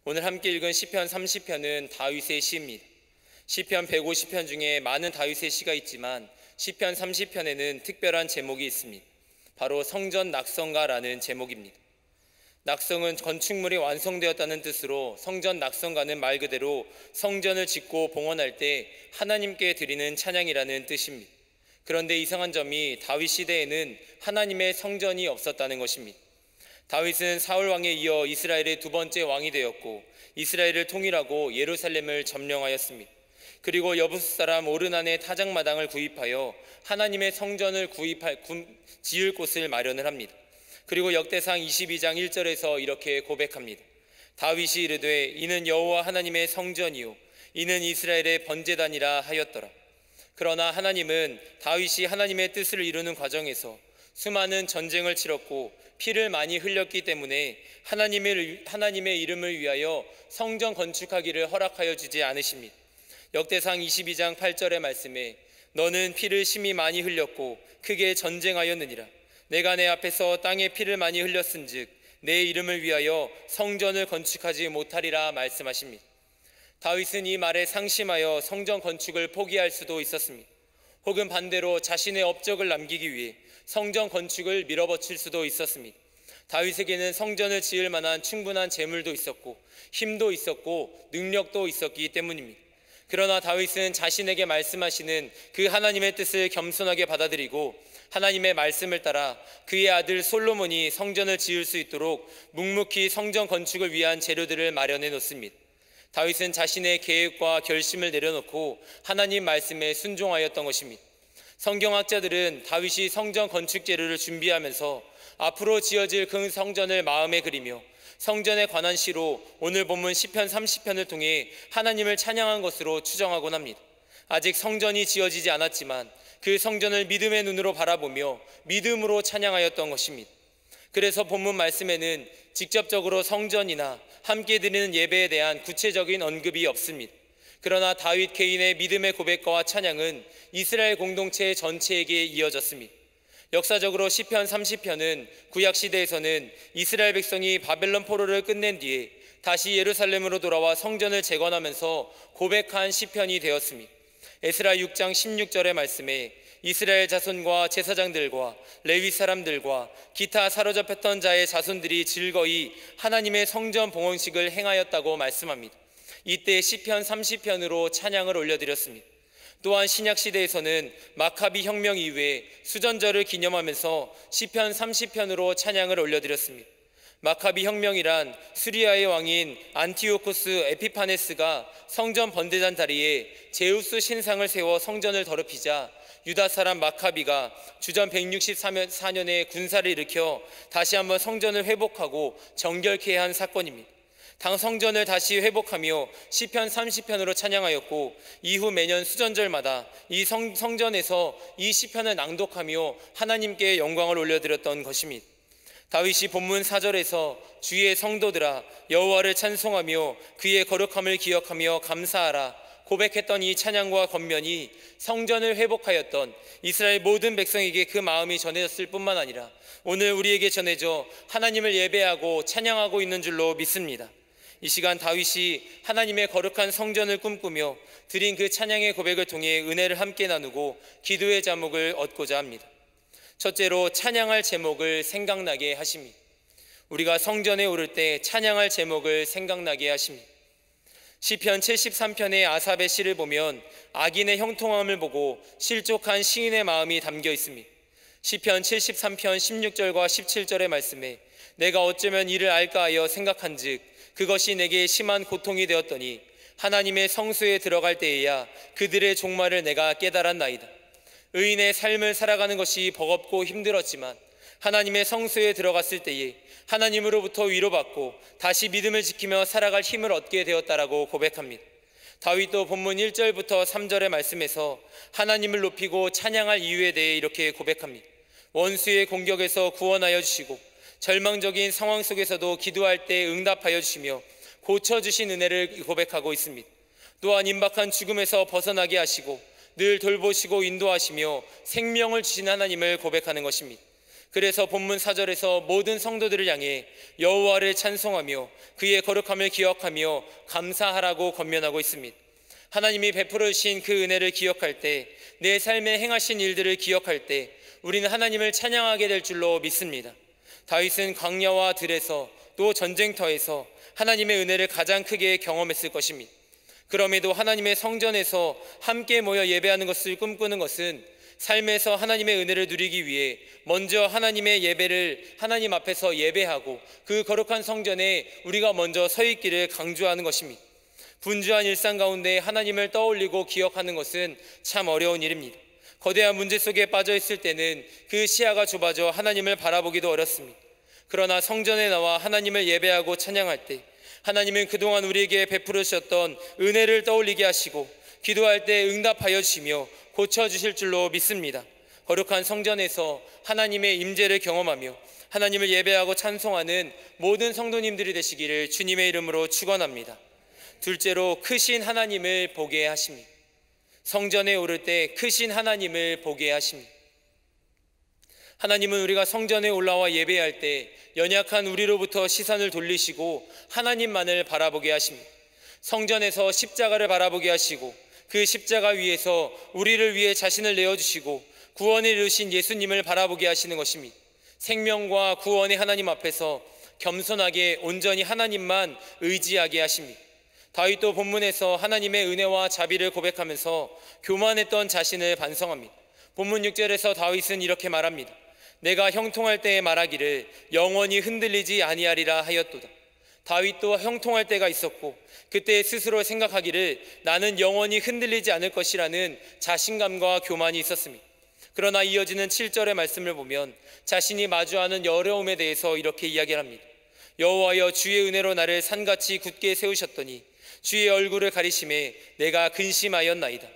오늘 함께 읽은 시편 30편은 다윗의 시입니다. 시편 150편 중에 많은 다윗의 시가 있지만 시편 30편에는 특별한 제목이 있습니다. 바로 성전 낙성가라는 제목입니다. 낙성은 건축물이 완성되었다는 뜻으로 성전 낙성가는 말 그대로 성전을 짓고 봉헌할 때 하나님께 드리는 찬양이라는 뜻입니다. 그런데 이상한 점이 다윗 시대에는 하나님의 성전이 없었다는 것입니다. 다윗은 사울 왕에 이어 이스라엘의 두 번째 왕이 되었고 이스라엘을 통일하고 예루살렘을 점령하였습니다. 그리고 여부스 사람 오르난의 타작마당을 구입하여 하나님의 성전을 지을 곳을 마련을 합니다. 그리고 역대상 22장 1절에서 이렇게 고백합니다. 다윗이 이르되 이는 여호와 하나님의 성전이요 이는 이스라엘의 번제단이라 하였더라. 그러나 하나님은 다윗이 하나님의 뜻을 이루는 과정에서 수많은 전쟁을 치렀고 피를 많이 흘렸기 때문에 하나님의 이름을 위하여 성전 건축하기를 허락하여 주지 않으십니다. 역대상 22장 8절의 말씀에 너는 피를 심히 많이 흘렸고 크게 전쟁하였느니라. 내가 내 앞에서 땅에 피를 많이 흘렸은즉 내 이름을 위하여 성전을 건축하지 못하리라 말씀하십니다. 다윗은 이 말에 상심하여 성전 건축을 포기할 수도 있었습니다. 혹은 반대로 자신의 업적을 남기기 위해 성전 건축을 밀어붙일 수도 있었습니다. 다윗에게는 성전을 지을 만한 충분한 재물도 있었고 힘도 있었고 능력도 있었기 때문입니다. 그러나 다윗은 자신에게 말씀하시는 그 하나님의 뜻을 겸손하게 받아들이고 하나님의 말씀을 따라 그의 아들 솔로몬이 성전을 지을 수 있도록 묵묵히 성전 건축을 위한 재료들을 마련해 놓습니다. 다윗은 자신의 계획과 결심을 내려놓고 하나님 말씀에 순종하였던 것입니다. 성경학자들은 다윗이 성전 건축 재료를 준비하면서 앞으로 지어질 그 성전을 마음에 그리며 성전에 관한 시로 오늘 본문 시편 30편을 통해 하나님을 찬양한 것으로 추정하곤 합니다. 아직 성전이 지어지지 않았지만 그 성전을 믿음의 눈으로 바라보며 믿음으로 찬양하였던 것입니다. 그래서 본문 말씀에는 직접적으로 성전이나 함께 드리는 예배에 대한 구체적인 언급이 없습니다. 그러나 다윗 개인의 믿음의 고백과 찬양은 이스라엘 공동체 전체에게 이어졌습니다. 역사적으로 시편 30편은 구약시대에서는 이스라엘 백성이 바벨론 포로를 끝낸 뒤에 다시 예루살렘으로 돌아와 성전을 재건하면서 고백한 시편이 되었습니다. 에스라 6장 16절의 말씀에 이스라엘 자손과 제사장들과 레위 사람들과 기타 사로잡혔던 자의 자손들이 즐거이 하나님의 성전 봉헌식을 행하였다고 말씀합니다. 이때 시편 30편으로 찬양을 올려드렸습니다. 또한 신약시대에서는 마카비 혁명 이후에 수전절을 기념하면서 시편 30편으로 찬양을 올려드렸습니다. 마카비 혁명이란 수리아의 왕인 안티오코스 에피파네스가 성전 번제단 다리에 제우스 신상을 세워 성전을 더럽히자 유다 사람 마카비가 주전 164년에 군사를 일으켜 다시 한번 성전을 회복하고 정결케 한 사건입니다. 당 성전을 다시 회복하며 시편 30편으로 찬양하였고 이후 매년 수전절마다 이 성전에서 이 시편을 낭독하며 하나님께 영광을 올려드렸던 것입니다. 다윗이 본문 4절에서 주의 성도들아 여호와를 찬송하며 그의 거룩함을 기억하며 감사하라 고백했던 이 찬양과 권면이 성전을 회복하였던 이스라엘 모든 백성에게 그 마음이 전해졌을 뿐만 아니라 오늘 우리에게 전해져 하나님을 예배하고 찬양하고 있는 줄로 믿습니다. 이 시간 다윗이 하나님의 거룩한 성전을 꿈꾸며 드린 그 찬양의 고백을 통해 은혜를 함께 나누고 기도의 자목을 얻고자 합니다. 첫째로 찬양할 제목을 생각나게 하십니다. 우리가 성전에 오를 때 찬양할 제목을 생각나게 하십니다. 시편 73편의 아삽의 시를 보면 악인의 형통함을 보고 실족한 시인의 마음이 담겨 있습니다. 시편 73편 16절과 17절의 말씀에 내가 어쩌면 이를 알까 하여 생각한즉 그것이 내게 심한 고통이 되었더니 하나님의 성소에 들어갈 때에야 그들의 종말을 내가 깨달았나이다. 의인의 삶을 살아가는 것이 버겁고 힘들었지만 하나님의 성소에 들어갔을 때에 하나님으로부터 위로받고 다시 믿음을 지키며 살아갈 힘을 얻게 되었다라고 고백합니다. 다윗도 본문 1절부터 3절의 말씀에서 하나님을 높이고 찬양할 이유에 대해 이렇게 고백합니다. 원수의 공격에서 구원하여 주시고 절망적인 상황 속에서도 기도할 때 응답하여 주시며 고쳐주신 은혜를 고백하고 있습니다. 또한 임박한 죽음에서 벗어나게 하시고 늘 돌보시고 인도하시며 생명을 주신 하나님을 고백하는 것입니다. 그래서 본문 4절에서 모든 성도들을 향해 여호와를 찬송하며 그의 거룩함을 기억하며 감사하라고 권면하고 있습니다. 하나님이 베풀어 주신 그 은혜를 기억할 때, 내 삶에 행하신 일들을 기억할 때 우리는 하나님을 찬양하게 될 줄로 믿습니다. 다윗은 광야와 들에서 또 전쟁터에서 하나님의 은혜를 가장 크게 경험했을 것입니다. 그럼에도 하나님의 성전에서 함께 모여 예배하는 것을 꿈꾸는 것은 삶에서 하나님의 은혜를 누리기 위해 먼저 하나님의 예배를 하나님 앞에서 예배하고 그 거룩한 성전에 우리가 먼저 서 있기를 강조하는 것입니다. 분주한 일상 가운데 하나님을 떠올리고 기억하는 것은 참 어려운 일입니다. 거대한 문제 속에 빠져 있을 때는 그 시야가 좁아져 하나님을 바라보기도 어렵습니다. 그러나 성전에 나와 하나님을 예배하고 찬양할 때 하나님은 그동안 우리에게 베풀어 주셨던 은혜를 떠올리게 하시고 기도할 때 응답하여 주시며 고쳐주실 줄로 믿습니다. 거룩한 성전에서 하나님의 임재를 경험하며 하나님을 예배하고 찬송하는 모든 성도님들이 되시기를 주님의 이름으로 축원합니다. 둘째로, 크신 하나님을 보게 하십니다. 성전에 오를 때 크신 하나님을 보게 하십니다. 하나님은 우리가 성전에 올라와 예배할 때 연약한 우리로부터 시선을 돌리시고 하나님만을 바라보게 하십니다. 성전에서 십자가를 바라보게 하시고 그 십자가 위에서 우리를 위해 자신을 내어주시고 구원을 이루신 예수님을 바라보게 하시는 것입니다. 생명과 구원의 하나님 앞에서 겸손하게 온전히 하나님만 의지하게 하십니다. 다윗도 본문에서 하나님의 은혜와 자비를 고백하면서 교만했던 자신을 반성합니다. 본문 6절에서 다윗은 이렇게 말합니다. 내가 형통할 때에 말하기를 영원히 흔들리지 아니하리라 하였도다. 다윗도 형통할 때가 있었고 그때 스스로 생각하기를 나는 영원히 흔들리지 않을 것이라는 자신감과 교만이 있었습니다. 그러나 이어지는 7절의 말씀을 보면 자신이 마주하는 어려움에 대해서 이렇게 이야기를 합니다. 여호와여, 주의 은혜로 나를 산같이 굳게 세우셨더니 주의 얼굴을 가리심에 내가 근심하였나이다.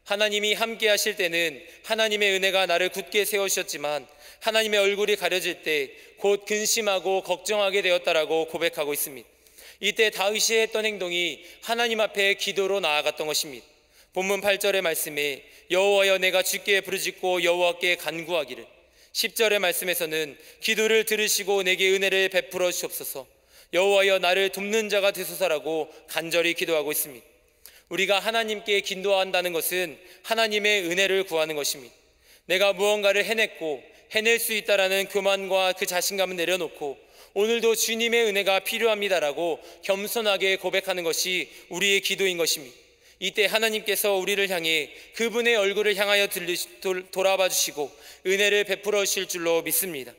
하나님이 함께 하실 때는 하나님의 은혜가 나를 굳게 세우셨지만 하나님의 얼굴이 가려질 때 곧 근심하고 걱정하게 되었다라고 고백하고 있습니다. 이때 다윗이 했던 행동이 하나님 앞에 기도로 나아갔던 것입니다. 본문 8절의 말씀에 여호와여, 내가 주께 부르짖고 여호와께 간구하기를, 10절의 말씀에서는 기도를 들으시고 내게 은혜를 베풀어 주옵소서, 여호와여 나를 돕는 자가 되소서라고 간절히 기도하고 있습니다. 우리가 하나님께 기도한다는 것은 하나님의 은혜를 구하는 것입니다. 내가 무언가를 해낼 수 있다라는 교만과 그 자신감을 내려놓고 오늘도 주님의 은혜가 필요합니다라고 겸손하게 고백하는 것이 우리의 기도인 것입니다. 이때 하나님께서 우리를 향해 그분의 얼굴을 향하여 돌아봐 주시고 은혜를 베풀어 주실 줄로 믿습니다.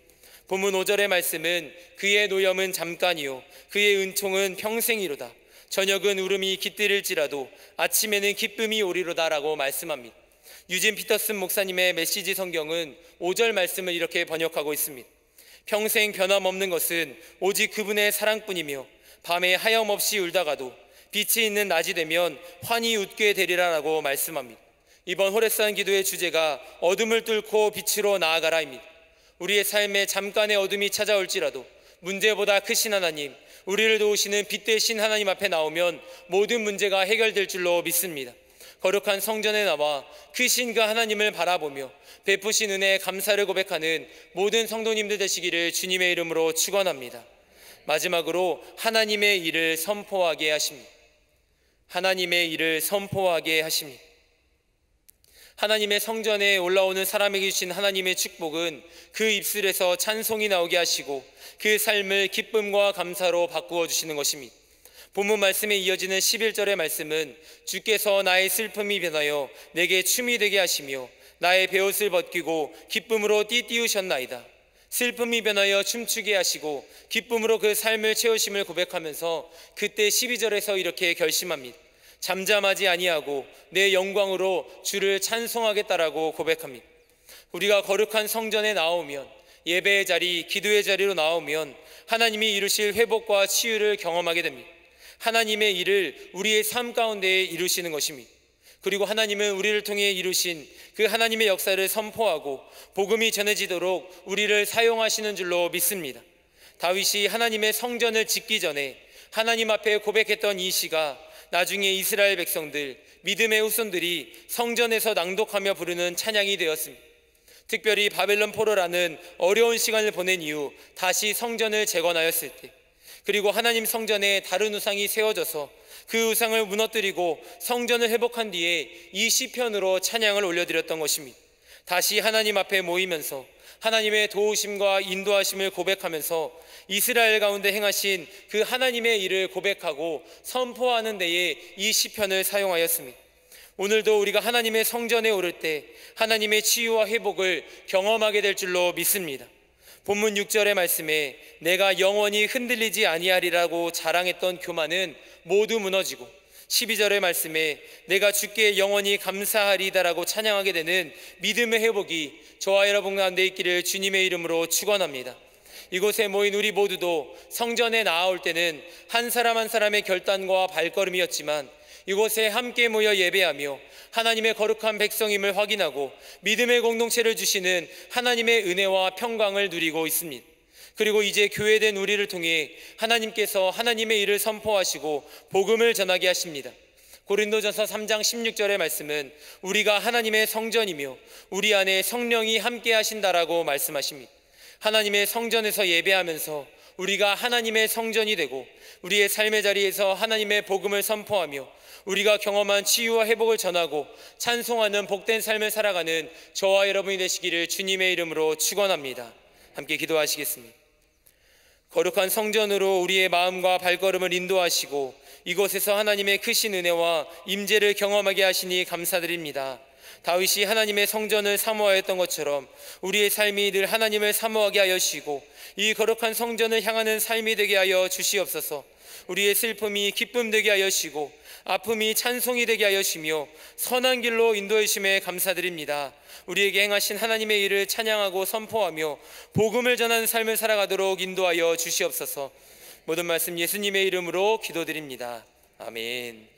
본문 5절의 말씀은 그의 노염은 잠깐이요 그의 은총은 평생이로다. 저녁은 울음이 깃들일지라도 아침에는 기쁨이 오리로다라고 말씀합니다. 유진 피터슨 목사님의 메시지 성경은 5절 말씀을 이렇게 번역하고 있습니다. 평생 변함없는 것은 오직 그분의 사랑뿐이며 밤에 하염없이 울다가도 빛이 있는 낮이 되면 환히 웃게 되리라라고 말씀합니다. 이번 호레산 기도의 주제가 어둠을 뚫고 빛으로 나아가라입니다. 우리의 삶에 잠깐의 어둠이 찾아올지라도 문제보다 크신 하나님, 우리를 도우시는 빛 되신 하나님 앞에 나오면 모든 문제가 해결될 줄로 믿습니다. 거룩한 성전에 나와 크신 그 하나님을 바라보며 베푸신 은혜에 감사를 고백하는 모든 성도님들 되시기를 주님의 이름으로 축원합니다. 마지막으로 하나님의 일을 선포하게 하십니다. 하나님의 일을 선포하게 하십니다. 하나님의 성전에 올라오는 사람에게 주신 하나님의 축복은 그 입술에서 찬송이 나오게 하시고 그 삶을 기쁨과 감사로 바꾸어 주시는 것입니다. 본문 말씀에 이어지는 11절의 말씀은 주께서 나의 슬픔이 변하여 내게 춤이 되게 하시며 나의 베옷을 벗기고 기쁨으로 띠띠우셨나이다. 슬픔이 변하여 춤추게 하시고 기쁨으로 그 삶을 채우심을 고백하면서 그때 12절에서 이렇게 결심합니다. 잠잠하지 아니하고 내 영광으로 주를 찬송하겠다라고 고백합니다. 우리가 거룩한 성전에 나오면, 예배의 자리, 기도의 자리로 나오면 하나님이 이루실 회복과 치유를 경험하게 됩니다. 하나님의 일을 우리의 삶 가운데 이루시는 것입니다. 그리고 하나님은 우리를 통해 이루신 그 하나님의 역사를 선포하고 복음이 전해지도록 우리를 사용하시는 줄로 믿습니다. 다윗이 하나님의 성전을 짓기 전에 하나님 앞에 고백했던 이 시가 나중에 이스라엘 백성들, 믿음의 후손들이 성전에서 낭독하며 부르는 찬양이 되었습니다. 특별히 바벨론 포로라는 어려운 시간을 보낸 이후 다시 성전을 재건하였을 때, 그리고 하나님 성전에 다른 우상이 세워져서 그 우상을 무너뜨리고 성전을 회복한 뒤에 이 시편으로 찬양을 올려드렸던 것입니다. 다시 하나님 앞에 모이면서 하나님의 도우심과 인도하심을 고백하면서 이스라엘 가운데 행하신 그 하나님의 일을 고백하고 선포하는 데에 이 시편을 사용하였습니다. 오늘도 우리가 하나님의 성전에 오를 때 하나님의 치유와 회복을 경험하게 될 줄로 믿습니다. 본문 6절의 말씀에 내가 영원히 흔들리지 아니하리라고 자랑했던 교만은 모두 무너지고, 12절의 말씀에 내가 주께 영원히 감사하리다라고 찬양하게 되는 믿음의 회복이 저와 여러분 가운데 있기를 주님의 이름으로 축원합니다. 이곳에 모인 우리 모두도 성전에 나아올 때는 한 사람 한 사람의 결단과 발걸음이었지만, 이곳에 함께 모여 예배하며 하나님의 거룩한 백성임을 확인하고 믿음의 공동체를 주시는 하나님의 은혜와 평강을 누리고 있습니다. 그리고 이제 교회된 우리를 통해 하나님께서 하나님의 일을 선포하시고 복음을 전하게 하십니다. 고린도전서 3장 16절의 말씀은 우리가 하나님의 성전이며 우리 안에 성령이 함께 하신다라고 말씀하십니다. 하나님의 성전에서 예배하면서 우리가 하나님의 성전이 되고 우리의 삶의 자리에서 하나님의 복음을 선포하며 우리가 경험한 치유와 회복을 전하고 찬송하는 복된 삶을 살아가는 저와 여러분이 되시기를 주님의 이름으로 축원합니다. 함께 기도하시겠습니다. 거룩한 성전으로 우리의 마음과 발걸음을 인도하시고 이곳에서 하나님의 크신 은혜와 임재를 경험하게 하시니 감사드립니다. 다윗이 하나님의 성전을 사모하였던 것처럼 우리의 삶이 늘 하나님을 사모하게 하여 주시고 이 거룩한 성전을 향하는 삶이 되게 하여 주시옵소서. 우리의 슬픔이 기쁨 되게 하여 주시고 아픔이 찬송이 되게 하여 주시며 선한 길로 인도해 주심에 감사드립니다. 우리에게 행하신 하나님의 일을 찬양하고 선포하며 복음을 전하는 삶을 살아가도록 인도하여 주시옵소서. 모든 말씀 예수님의 이름으로 기도드립니다. 아멘.